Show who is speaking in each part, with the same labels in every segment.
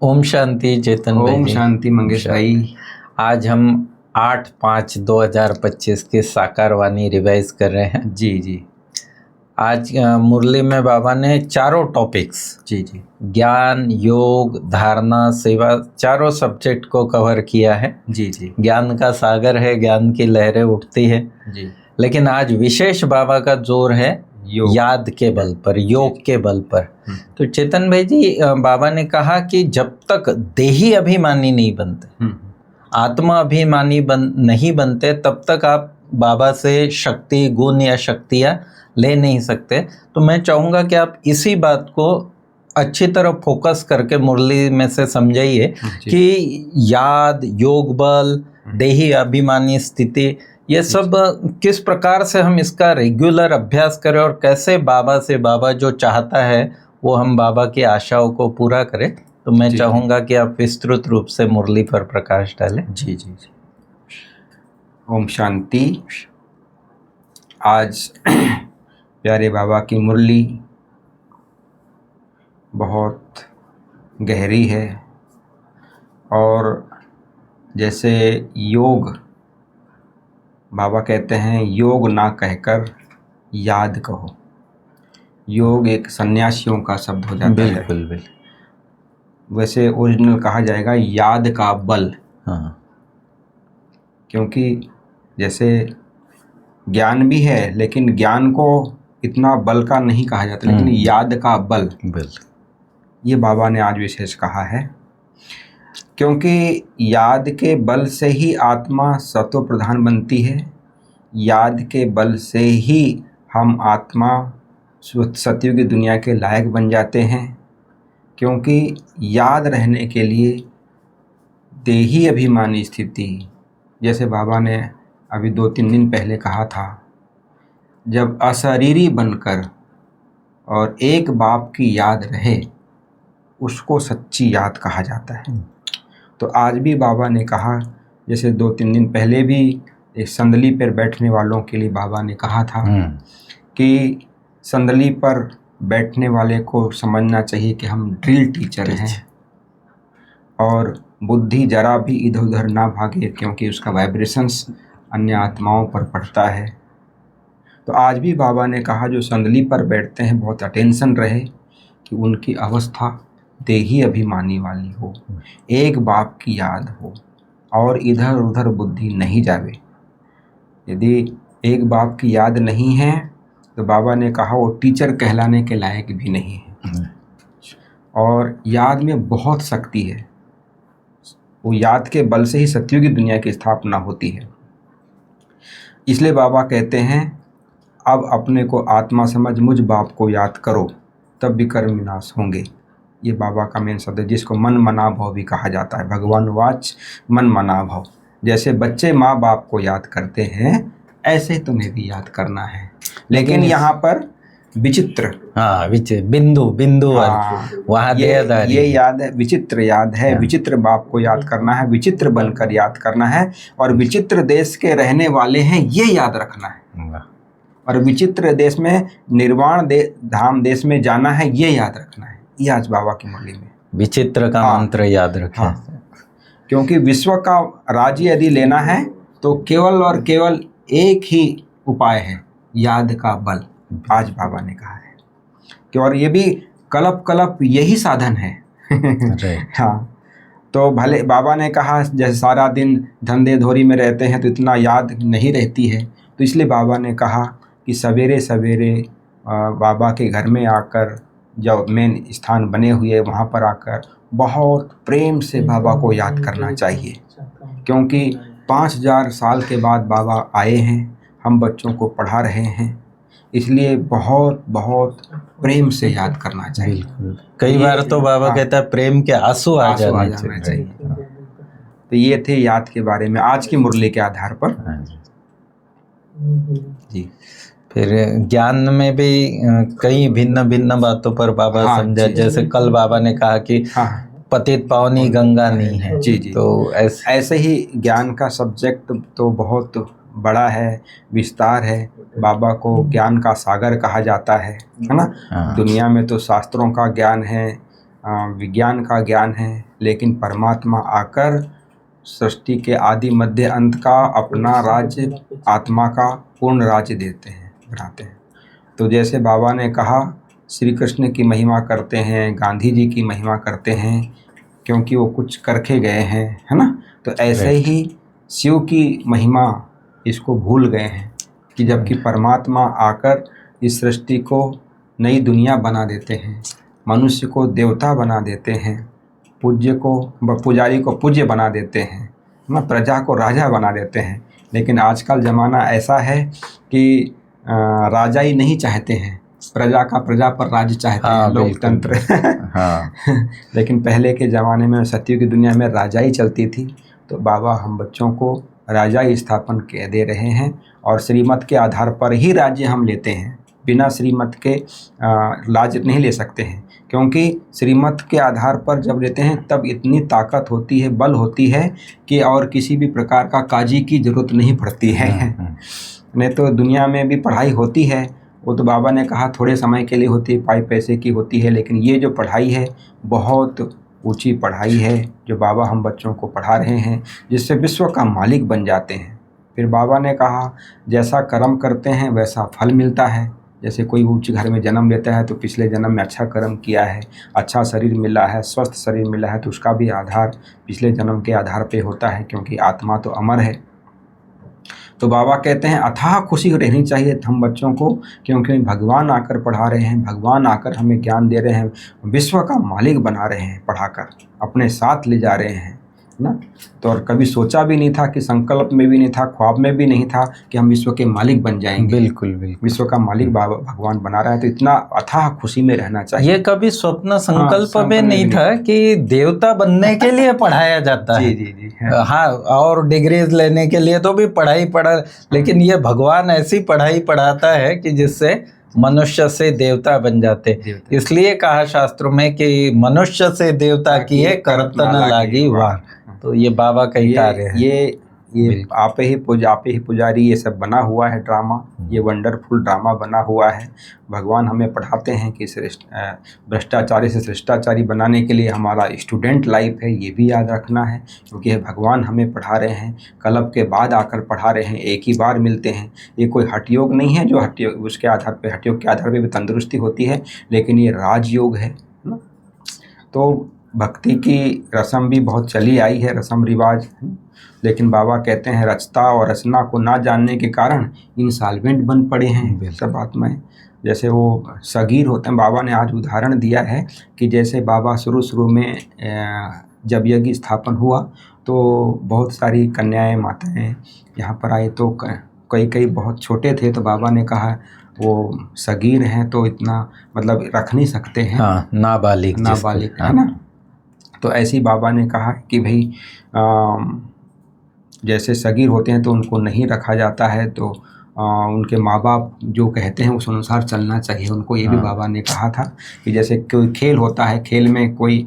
Speaker 1: ओम शांति चेतन भाई
Speaker 2: ओम
Speaker 1: जी।
Speaker 2: शांति मंगेश भाई।
Speaker 1: आज हम 8/5/2025 की साकार वाणी रिवाइज कर रहे हैं।
Speaker 2: जी जी
Speaker 1: आज मुरली में बाबा ने चारों टॉपिक्स
Speaker 2: जी जी
Speaker 1: ज्ञान, योग, धारणा, सेवा, चारों सब्जेक्ट को कवर किया है।
Speaker 2: जी जी
Speaker 1: ज्ञान का सागर है, ज्ञान की लहरें उठती है।
Speaker 2: जी
Speaker 1: लेकिन आज विशेष बाबा का जोर है
Speaker 2: योग।
Speaker 1: याद के बल पर, योग के बल पर। तो चेतन भाई जी, बाबा ने कहा कि जब तक देही अभिमानी नहीं बनते, आत्मा अभिमानी नहीं बनते, तब तक आप बाबा से शक्ति, गुण या शक्तियाँ ले नहीं सकते। तो मैं चाहूँगा कि आप इसी बात को अच्छी तरह फोकस करके मुरली में से समझाइए कि याद, योग बल, देही अभिमानी स्थिति, ये सब किस प्रकार से हम इसका रेगुलर अभ्यास करें और कैसे बाबा से, बाबा जो चाहता है वो हम बाबा की आशाओं को पूरा करें। तो मैं चाहूँगा कि आप विस्तृत रूप से मुरली पर प्रकाश डालें।
Speaker 2: जी जी जी। ओम शांति। आज प्यारे बाबा की मुरली बहुत गहरी है और जैसे योग, बाबा कहते हैं योग ना कहकर याद कहो। योग एक सन्यासियों का शब्द हो जाता है।
Speaker 1: बिल्कुल बिल्कुल।
Speaker 2: वैसे ओरिजिनल कहा जाएगा याद का बल।
Speaker 1: हाँ,
Speaker 2: क्योंकि जैसे ज्ञान भी है लेकिन ज्ञान को इतना बल का नहीं कहा जाता, लेकिन याद का बल, ये बाबा ने आज विशेष कहा है। क्योंकि याद के बल से ही आत्मा सत्व प्रधान बनती है। याद के बल से ही हम आत्मा सत्युग की दुनिया के लायक बन जाते हैं। क्योंकि याद रहने के लिए देही अभिमानी स्थिति, जैसे बाबा ने अभी 2-3 दिन पहले कहा था, जब अशरीरी बनकर और एक बाप की याद रहे, उसको सच्ची याद कहा जाता है। तो आज भी बाबा ने कहा, जैसे 2-3 दिन पहले भी एक संदली पर बैठने वालों के लिए बाबा ने कहा था कि संदली पर बैठने वाले को समझना चाहिए कि हम ड्रिल टीचर हैं और बुद्धि जरा भी इधर उधर ना भागे, क्योंकि उसका वाइब्रेशंस अन्य आत्माओं पर पड़ता है। तो आज भी बाबा ने कहा जो संदली पर बैठते हैं बहुत अटेंशन रहे कि उनकी अवस्था देही अभिमानी वाली हो, एक बाप की याद हो और इधर उधर बुद्धि नहीं जावे। यदि एक बाप की याद नहीं है तो बाबा ने कहा वो टीचर कहलाने के लायक भी नहीं है। और याद में बहुत शक्ति है। वो याद के बल से ही सत्युग की दुनिया की स्थापना होती है। इसलिए बाबा कहते हैं अब अपने को आत्मा समझ मुझ बाप को याद करो, तब भी कर्म विनाश होंगे। ये बाबा का मेन शब्द है, जिसको मन मना भाव भी कहा जाता है। भगवान वाच मन मना भाव। जैसे बच्चे माँ बाप को याद करते हैं, ऐसे तुम्हें भी याद करना है। लेकिन यहाँ पर विचित्र,
Speaker 1: बिंदु वहाँ
Speaker 2: ये याद है, विचित्र याद है। विचित्र बाप को याद करना है, विचित्र बनकर याद करना है, और विचित्र देश के रहने वाले हैं ये याद रखना है। और विचित्र देश में निर्वाण धाम देश में जाना है, ये याद रखना है। ये आज बाबा की मुरली में
Speaker 1: विचित्र का मंत्र याद रखें।
Speaker 2: क्योंकि विश्व का राज्य यदि लेना है तो केवल और केवल एक ही उपाय है, याद का बल। आज बाबा ने कहा है कि और ये भी कलप कलप यही साधन है। हाँ, तो भले बाबा ने कहा जैसे सारा दिन धंधे धोरी में रहते हैं तो इतना याद नहीं रहती है, तो इसलिए बाबा ने कहा कि सवेरे सवेरे बाबा के घर में आकर, जो मेन स्थान बने हुए वहाँ पर आकर बहुत प्रेम से बाबा को याद करना चाहिए। क्योंकि 5000 साल के बाद बाबा आए हैं, हम बच्चों को पढ़ा रहे हैं, इसलिए बहुत बहुत प्रेम से याद करना चाहिए।
Speaker 1: कई बार तो बाबा कहता है प्रेम के आंसू आ जाना चाहिए।
Speaker 2: तो ये थे याद के बारे में आज की मुरली के आधार पर। जी,
Speaker 1: फिर ज्ञान में भी कई भिन्न भिन्न बातों पर बाबा समझा। जैसे कल बाबा ने कहा कि पतित पावनी गंगा नहीं है।
Speaker 2: जी जी। तो ऐसे ही ज्ञान का सब्जेक्ट तो बहुत बड़ा है, विस्तार है। बाबा को ज्ञान का सागर कहा जाता है ना। दुनिया में तो शास्त्रों का ज्ञान है, विज्ञान का ज्ञान है, लेकिन परमात्मा आकर सृष्टि के आदि मध्य अंत का अपना राज्य, आत्मा का पूर्ण राज्य देते हैं, बनाते हैं। तो जैसे बाबा ने कहा श्री कृष्ण की महिमा करते हैं, गांधी जी की महिमा करते हैं, क्योंकि वो कुछ करके गए हैं, है ना। तो ऐसे ही शिव की महिमा इसको भूल गए हैं कि जबकि परमात्मा आकर इस सृष्टि को नई दुनिया बना देते हैं, मनुष्य को देवता बना देते हैं, पुजारी को पूज्य बना देते हैं, ना, प्रजा को राजा बना देते हैं। लेकिन आजकल ज़माना ऐसा है कि राजा ही नहीं चाहते हैं, प्रजा पर राज्य चाहते हैं, लोकतंत्र।
Speaker 1: हाँ।
Speaker 2: लेकिन पहले के ज़माने में, सत्युग की दुनिया में राजा ही चलती थी। तो बाबा हम बच्चों को राजा ही स्थापन के दे रहे हैं और श्रीमत के आधार पर ही राज्य हम लेते हैं। बिना श्रीमत के राज्य नहीं ले सकते हैं, क्योंकि श्रीमत के आधार पर जब लेते हैं तब इतनी ताकत होती है, बल होती है कि और किसी भी प्रकार का काजी की ज़रूरत नहीं पड़ती है। नहीं तो दुनिया में भी पढ़ाई होती है, वो तो बाबा ने कहा थोड़े समय के लिए होती है, पाई पैसे की होती है, लेकिन ये जो पढ़ाई है बहुत ऊंची पढ़ाई है जो बाबा हम बच्चों को पढ़ा रहे हैं, जिससे विश्व का मालिक बन जाते हैं। फिर बाबा ने कहा जैसा कर्म करते हैं वैसा फल मिलता है। जैसे कोई ऊंचे घर में जन्म लेता है तो पिछले जन्म में अच्छा कर्म किया है, अच्छा शरीर मिला है, स्वस्थ शरीर मिला है, तो उसका भी आधार पिछले जन्म के आधार पे होता है, क्योंकि आत्मा तो अमर है। तो बाबा कहते हैं अथाह खुशी रहनी चाहिए हम बच्चों को, क्योंकि भगवान आकर पढ़ा रहे हैं, भगवान आकर हमें ज्ञान दे रहे हैं, विश्व का मालिक बना रहे हैं, पढ़ाकर अपने साथ ले जा रहे हैं ना। तो और कभी सोचा भी नहीं था, कि संकल्प में भी नहीं था, ख्वाब में भी नहीं था कि हम विश्व के मालिक बन जाएंगे।
Speaker 1: बिल्कुल बिल्कुल,
Speaker 2: विश्व का मालिक बाबा भगवान बना रहा है, तो इतना अथाह खुशी में रहना चाहिए।
Speaker 1: ये कभी स्वप्न संकल्प में नहीं था कि देवता बनने के लिए पढ़ाया जाता है।
Speaker 2: जी जी।
Speaker 1: हाँ, और डिग्रीज लेने के लिए तो भी पढ़ा, लेकिन ये भगवान ऐसी पढ़ाई पढ़ाता है कि जिससे मनुष्य से देवता बन जाते। इसलिए कहा शास्त्रों में कि मनुष्य से देवता की है करत न लागी वार। तो ये बाबा का ही कार्य है।
Speaker 2: ये आप ही पुजारी ये सब बना हुआ है ड्रामा, ये वंडरफुल ड्रामा बना हुआ है। भगवान हमें पढ़ाते हैं कि भ्रष्टाचारी से शिष्टाचारी बनाने के लिए हमारा स्टूडेंट लाइफ है, ये भी याद रखना है, क्योंकि भगवान हमें पढ़ा रहे हैं, कल्प के बाद आकर पढ़ा रहे हैं, एक ही बार मिलते हैं। ये कोई हठयोग नहीं है जो हठयोग उसके आधार पे, हठयोग के आधार पे भी तंदुरुस्ती होती है, लेकिन ये राजयोग है ना। तो भक्ति की रस्म भी बहुत चली आई है, रस्म रिवाज, लेकिन बाबा कहते हैं रचता और रचना को ना जानने के कारण इंसॉल्वेंट बन पड़े हैं सब आत्माएं। जैसे वो सगीर होते हैं, बाबा ने आज उदाहरण दिया है कि जैसे बाबा शुरू में जब यज्ञ स्थापन हुआ तो बहुत सारी कन्याएं माताएं यहाँ पर आए, तो कई बहुत छोटे थे, तो बाबा ने कहा वो सगीर हैं तो इतना मतलब रख नहीं सकते हैं।
Speaker 1: हाँ, नाबालिग
Speaker 2: है ना। तो ऐसे ही बाबा ने कहा कि भाई जैसे सगीर होते हैं तो उनको नहीं रखा जाता है, तो उनके माँ बाप जो कहते हैं उस अनुसार चलना चाहिए उनको। ये भी बाबा ने कहा था कि जैसे कोई खेल होता है, खेल में कोई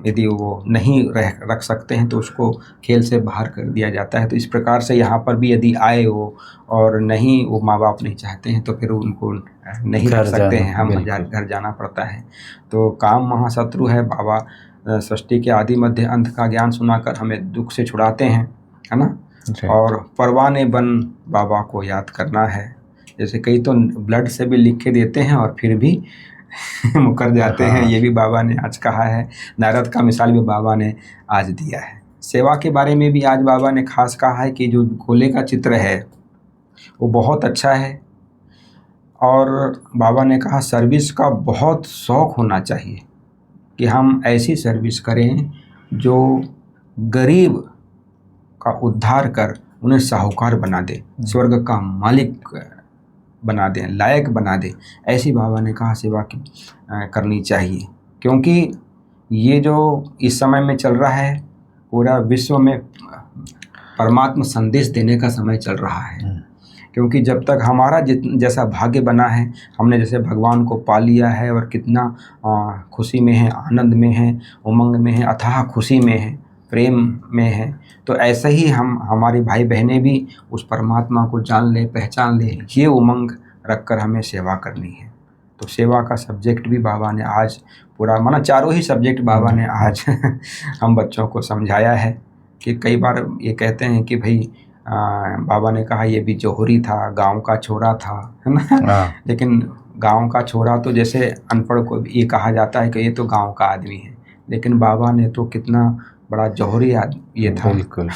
Speaker 2: यदि वो नहीं रख सकते हैं तो उसको खेल से बाहर कर दिया जाता है। तो इस प्रकार से यहाँ पर भी यदि आए वो और नहीं, वो माँ बाप नहीं चाहते हैं तो फिर उनको नहीं रख सकते हैं, हम घर जाना पड़ता है। तो काम महाशत्रु है। बाबा सृष्टि के आदि मध्य अंत का ज्ञान सुनाकर हमें दुख से छुड़ाते हैं, है ना। और परवाने बन बाबा को याद करना है। जैसे कई तो ब्लड से भी लिख के देते हैं और फिर भी मुकर जाते हैं, ये भी बाबा ने आज कहा है। नारद का मिसाल भी बाबा ने आज दिया है। सेवा के बारे में भी आज बाबा ने खास कहा है कि जो गोले का चित्र है वो बहुत अच्छा है, और बाबा ने कहा सर्विस का बहुत शौक़ होना चाहिए कि हम ऐसी सर्विस करें जो गरीब का उद्धार कर उन्हें साहूकार बना दे, स्वर्ग का मालिक बना दे, लायक बना दे। ऐसी बाबा ने कहा सेवा की करनी चाहिए, क्योंकि ये जो इस समय में चल रहा है, पूरा विश्व में परमात्मा संदेश देने का समय चल रहा है। क्योंकि जब तक हमारा जैसा भाग्य बना है, हमने जैसे भगवान को पा लिया है और कितना खुशी में है, आनंद में है, उमंग में है, अथाह खुशी में है, प्रेम में है, तो ऐसे ही हमारे भाई बहनें भी उस परमात्मा को जान ले, पहचान ले, ये उमंग रखकर हमें सेवा करनी है। तो सेवा का सब्जेक्ट भी बाबा ने आज पूरा माना चारों ही सब्जेक्ट बाबा ने आज हम बच्चों को समझाया है। कि कई बार ये कहते हैं कि भाई बाबा ने कहा ये भी जौहरी था, गांव का छोरा था, है ना। लेकिन गांव का छोरा तो जैसे अनपढ़ को ये कहा जाता है कि ये तो गांव का आदमी है, लेकिन बाबा ने तो कितना बड़ा जौहरी आदमी ये था।
Speaker 1: बिल्कुल।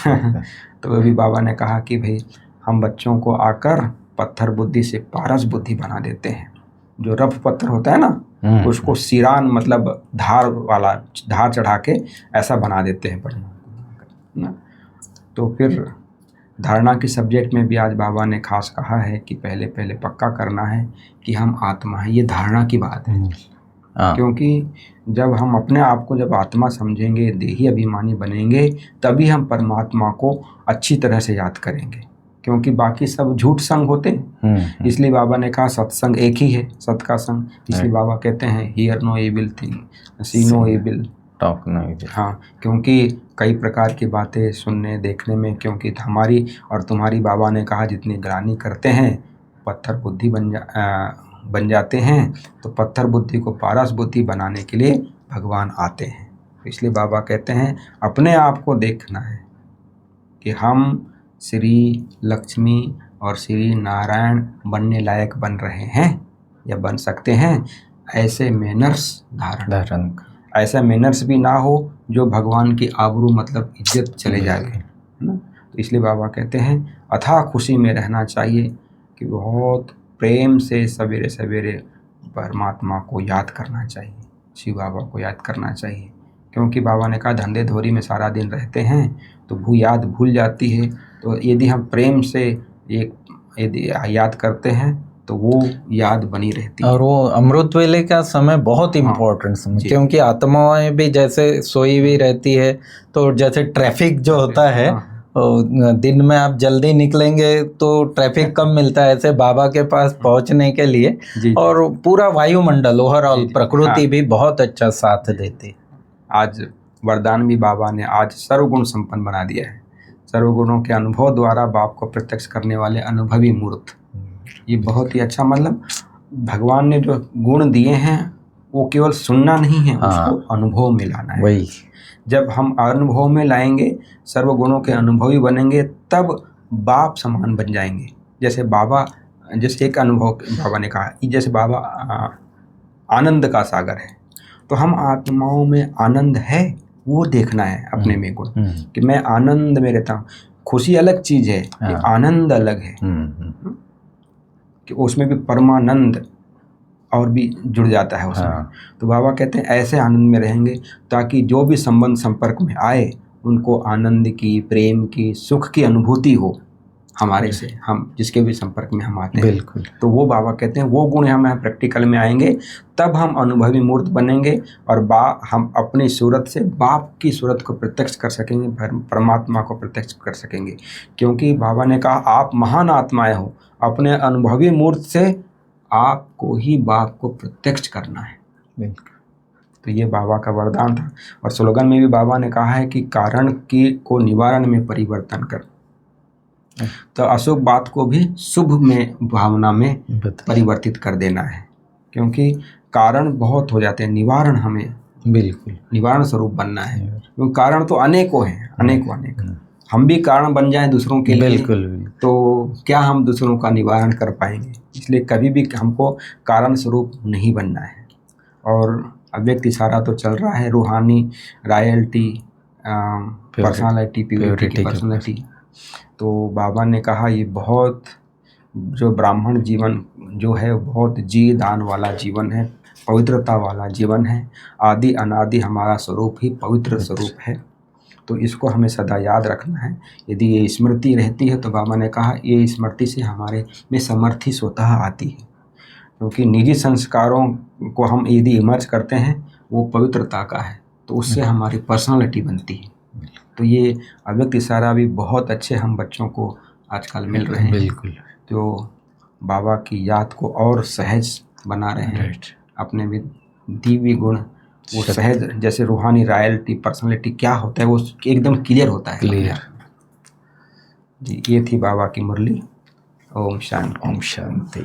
Speaker 2: तो अभी बाबा ने कहा कि भाई हम बच्चों को आकर पत्थर बुद्धि से पारस बुद्धि बना देते हैं। जो रफ पत्थर होता है ना, उसको सिरान मतलब धार वाला, धार चढ़ा के ऐसा बना देते हैं परमात्मा। तो फिर धारणा की सब्जेक्ट में भी आज बाबा ने खास कहा है कि पहले पहले पक्का करना है कि हम आत्मा है। ये धारणा की बात है, क्योंकि जब हम अपने आप को जब आत्मा समझेंगे, देही अभिमानी बनेंगे, तभी हम परमात्मा को अच्छी तरह से याद करेंगे, क्योंकि बाकी सब झूठ संग होते हैं। इसलिए बाबा ने कहा सत्संग एक ही है, सत का संग। इसलिए बाबा कहते हैं hear no evil thing, see no evil,
Speaker 1: talk no evil.
Speaker 2: हाँ, क्योंकि कई प्रकार की बातें सुनने देखने में, क्योंकि हमारी और तुम्हारी बाबा ने कहा जितनी ग्लानि करते हैं पत्थर बुद्धि बन जाते हैं। तो पत्थर बुद्धि को पारस बुद्धि बनाने के लिए भगवान आते हैं। इसलिए बाबा कहते हैं अपने आप को देखना है कि हम श्री लक्ष्मी और श्री नारायण बनने लायक बन रहे हैं या बन सकते हैं। ऐसे मैनर्स धारण, ऐसा मैनर्स भी ना हो जो भगवान की आबरू मतलब इज्जत चले जाए, है ना। तो इसलिए बाबा कहते हैं अथाह खुशी में रहना चाहिए कि बहुत प्रेम से सवेरे सवेरे परमात्मा को याद करना चाहिए, शिव बाबा को याद करना चाहिए। क्योंकि बाबा ने कहा धंधे धोरी में सारा दिन रहते हैं तो याद भूल जाती है। तो यदि हम प्रेम से यदि याद करते हैं तो वो याद बनी रहती है।
Speaker 1: और वो अमृत वेले का समय बहुत इम्पोर्टेंट समय, क्योंकि आत्माएं भी जैसे सोई हुई रहती है, तो जैसे ट्रैफिक जो होता है दिन में आप जल्दी निकलेंगे तो ट्रैफिक कम मिलता है, ऐसे बाबा के पास पहुंचने के लिए। और पूरा वायुमंडल ओवरऑल प्रकृति भी बहुत अच्छा साथ देती।
Speaker 2: आज वरदान भी बाबा ने आज सर्वगुण संपन्न बना दिया है। सर्वगुणों के अनुभव द्वारा बाप को प्रत्यक्ष करने वाले अनुभवी मूर्त, ये बहुत ही अच्छा, मतलब भगवान ने जो गुण दिए हैं वो केवल सुनना नहीं है, उसको अनुभव में लाना है।
Speaker 1: वही
Speaker 2: जब हम अनुभव में लाएंगे, सर्वगुणों के अनुभवी बनेंगे, तब बाप समान बन जाएंगे। जैसे बाबा, जैसे एक अनुभव बाबा ने कहा, जैसे बाबा आनंद का सागर है, तो हम आत्माओं में आनंद है वो देखना है अपने में गुण, कि मैं आनंद में रहता हूँ। खुशी अलग चीज़ है, आनंद अलग है, कि उसमें भी परमानंद और भी जुड़ जाता है उसमें। तो बाबा कहते हैं ऐसे आनंद में रहेंगे ताकि जो भी संबंध संपर्क में आए उनको आनंद की, प्रेम की, सुख की अनुभूति हो हमारे से, हम जिसके भी संपर्क में हम आते हैं।
Speaker 1: बिल्कुल।
Speaker 2: तो वो बाबा कहते हैं वो गुण हमें प्रैक्टिकल में आएंगे, तब हम अनुभवी मूर्त बनेंगे और हम अपनी सूरत से बाप की सूरत को प्रत्यक्ष कर सकेंगे, परमात्मा को प्रत्यक्ष कर सकेंगे। क्योंकि बाबा ने कहा आप महान आत्माएं हो, अपने अनुभवी मूर्त से आपको ही बाप को प्रत्यक्ष करना है।
Speaker 1: बिल्कुल।
Speaker 2: तो ये बाबा का वरदान था। और स्लोगन में भी बाबा ने कहा है कि कारण को निवारण में परिवर्तन कर, तो अशुभ बात को भी शुभ में भावना में परिवर्तित कर देना है। क्योंकि कारण बहुत हो जाते हैं, निवारण हमें
Speaker 1: बिल्कुल
Speaker 2: निवारण स्वरूप बनना है। क्योंकि कारण तो अनेकों हैं, अनेकों हम भी कारण बन जाएं दूसरों के लिए,
Speaker 1: बिल्कुल,
Speaker 2: तो क्या हम दूसरों का निवारण कर पाएंगे। इसलिए कभी भी हमको कारण स्वरूप नहीं बनना है। और अव्यक्त इशारा तो चल रहा है, रूहानी रॉयल्टी, पर्सनालिटी, प्योरिटी की पर्सनालिटी। तो बाबा ने कहा ये बहुत, जो ब्राह्मण जीवन जो है बहुत जी दान वाला जीवन है, पवित्रता वाला जीवन है। आदि अनादि हमारा स्वरूप ही पवित्र स्वरूप है। तो इसको हमें सदा याद रखना है। यदि ये स्मृति रहती है तो बाबा ने कहा ये स्मृति से हमारे में समर्थि स्वतः आती है। क्योंकि निजी संस्कारों को हम यदि इमर्ज करते हैं वो पवित्रता का है, तो उससे हमारी पर्सनालिटी बनती है। तो ये अव्यक्त इशारा भी बहुत अच्छे हम बच्चों को आजकल मिल रहे हैं।
Speaker 1: बिल्कुल।
Speaker 2: तो बाबा की याद को और सहज बना रहे हैं। अपने भी दिव्य गुण वो सहज, जैसे रूहानी रॉयल्टी, पर्सनालिटी क्या होता है वो एकदम क्लियर होता है।
Speaker 1: क्लियर
Speaker 2: जी, ये थी बाबा की मुरली। ओम शांति।
Speaker 1: ओम शांति।